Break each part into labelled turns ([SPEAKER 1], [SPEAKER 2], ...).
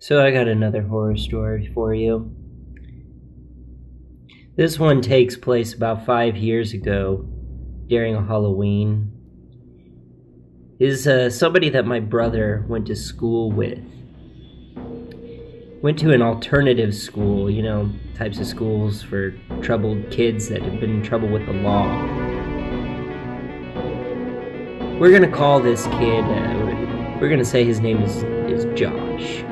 [SPEAKER 1] So I got another horror story for you. This one takes place about 5 years ago during a Halloween. Is somebody that my brother went to school with. Went to an alternative school, types of schools for troubled kids that have been in trouble with the law. We're gonna call this kid, we're gonna say his name is Josh.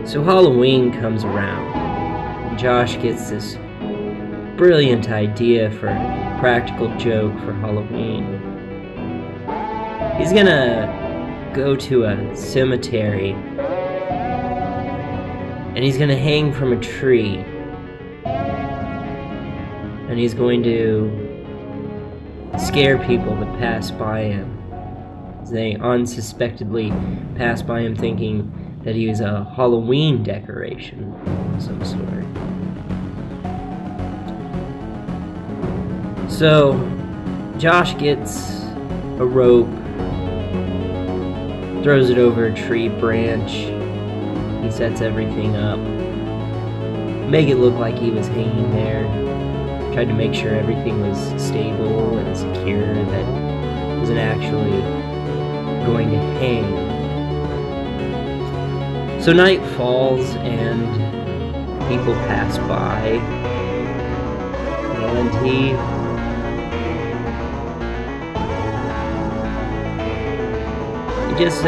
[SPEAKER 1] So Halloween comes around, and Josh gets this brilliant idea for a practical joke for Halloween. He's gonna go to a cemetery, and he's gonna hang from a tree, and he's going to scare people that pass by him. They unsuspectedly pass by him thinking that he was a Halloween decoration of some sort. So, Josh gets a rope, throws it over a tree branch, he sets everything up, make it look like he was hanging there, tried to make sure everything was stable and secure, that he wasn't actually going to hang. So night falls and people pass by, and he just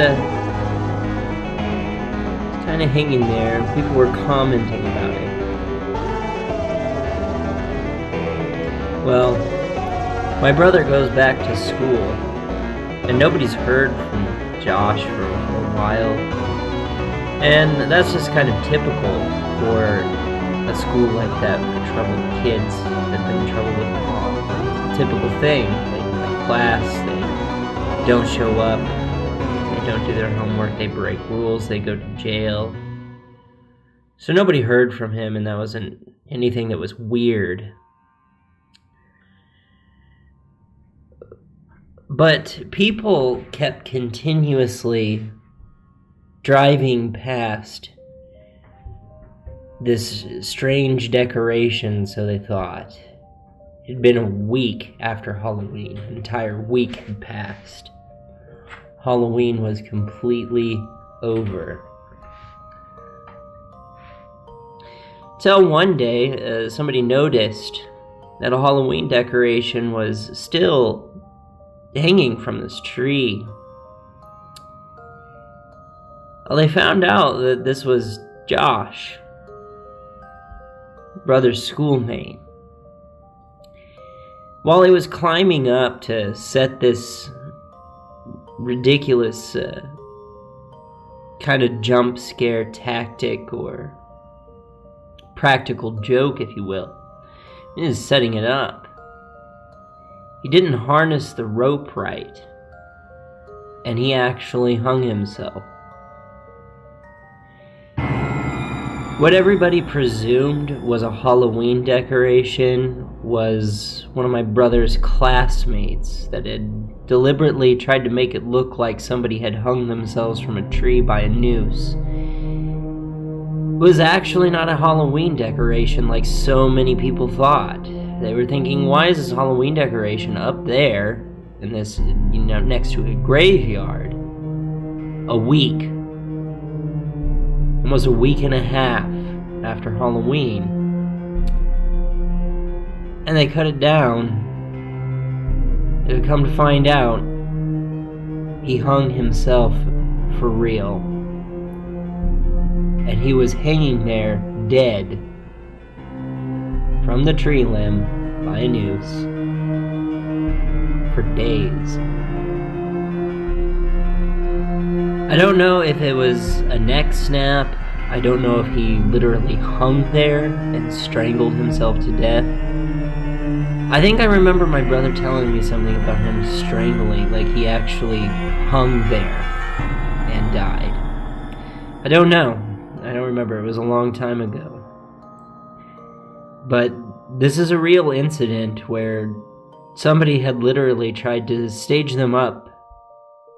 [SPEAKER 1] kind of hanging there. People were commenting about it. Well, my brother goes back to school, and nobody's heard from Josh for a while. And that's just kind of typical for a school like that for troubled kids that have been in trouble with the law. It's a typical thing. They have class, they don't show up, they don't do their homework, they break rules, they go to jail. So nobody heard from him, and that wasn't anything that was weird. But people kept continuously driving past this strange decoration, so they thought. It had been a week after Halloween. An entire week had passed. Halloween was completely over. Till one day, somebody noticed that a Halloween decoration was still hanging from this tree. Well, they found out that this was Josh, brother's schoolmate. While he was climbing up to set this ridiculous kind of jump scare tactic or practical joke, if you will, he was setting it up. He didn't harness the rope right, and he actually hung himself. What everybody presumed was a Halloween decoration was one of my brother's classmates that had deliberately tried to make it look like somebody had hung themselves from a tree by a noose. It was actually not a Halloween decoration like so many people thought. They were thinking, why is this Halloween decoration up there in this, next to a graveyard? A week. Almost a week and a half after Halloween. And they cut it down. They would come to find out he hung himself for real. And he was hanging there dead from the tree limb by a noose for days. I don't know if it was a neck snap. I don't know if he literally hung there and strangled himself to death. I think I remember my brother telling me something about him strangling, like he actually hung there and died. I don't know. I don't remember. It was a long time ago. But this is a real incident where somebody had literally tried to stage them up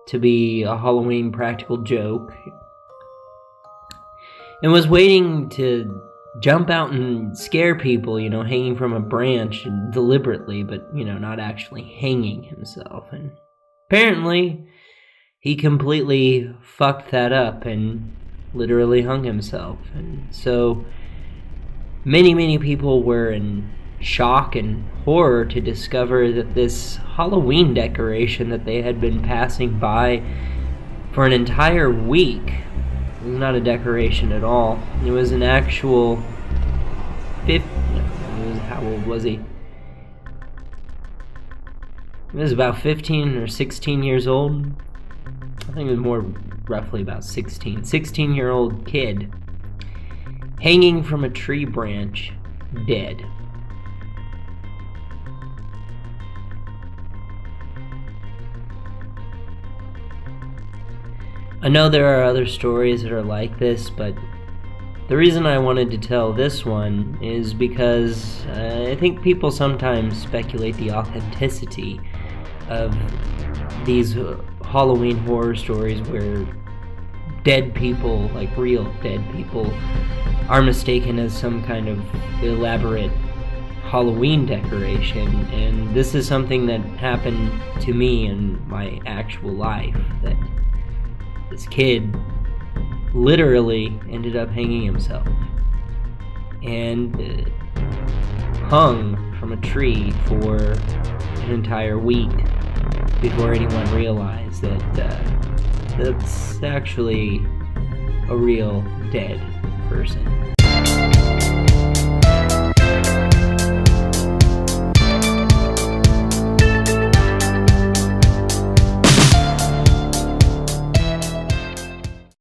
[SPEAKER 1] to be a Halloween practical joke and was waiting to jump out and scare people, hanging from a branch deliberately, but, not actually hanging himself. And apparently, he completely fucked that up and literally hung himself. And so many, many people were in shock and horror to discover that this Halloween decoration that they had been passing by for an entire week was not a decoration at all. It was an actual how old was he? He was about 15 or 16 years old. I think it was more roughly about 16. 16-year-old kid hanging from a tree branch, dead. I know there are other stories that are like this, but the reason I wanted to tell this one is because I think people sometimes speculate the authenticity of these Halloween horror stories where dead people, like real dead people, are mistaken as some kind of elaborate Halloween decoration. And this is something that happened to me in my actual life, that this kid literally ended up hanging himself and hung from a tree for an entire week before anyone realized that that's actually a real dead person.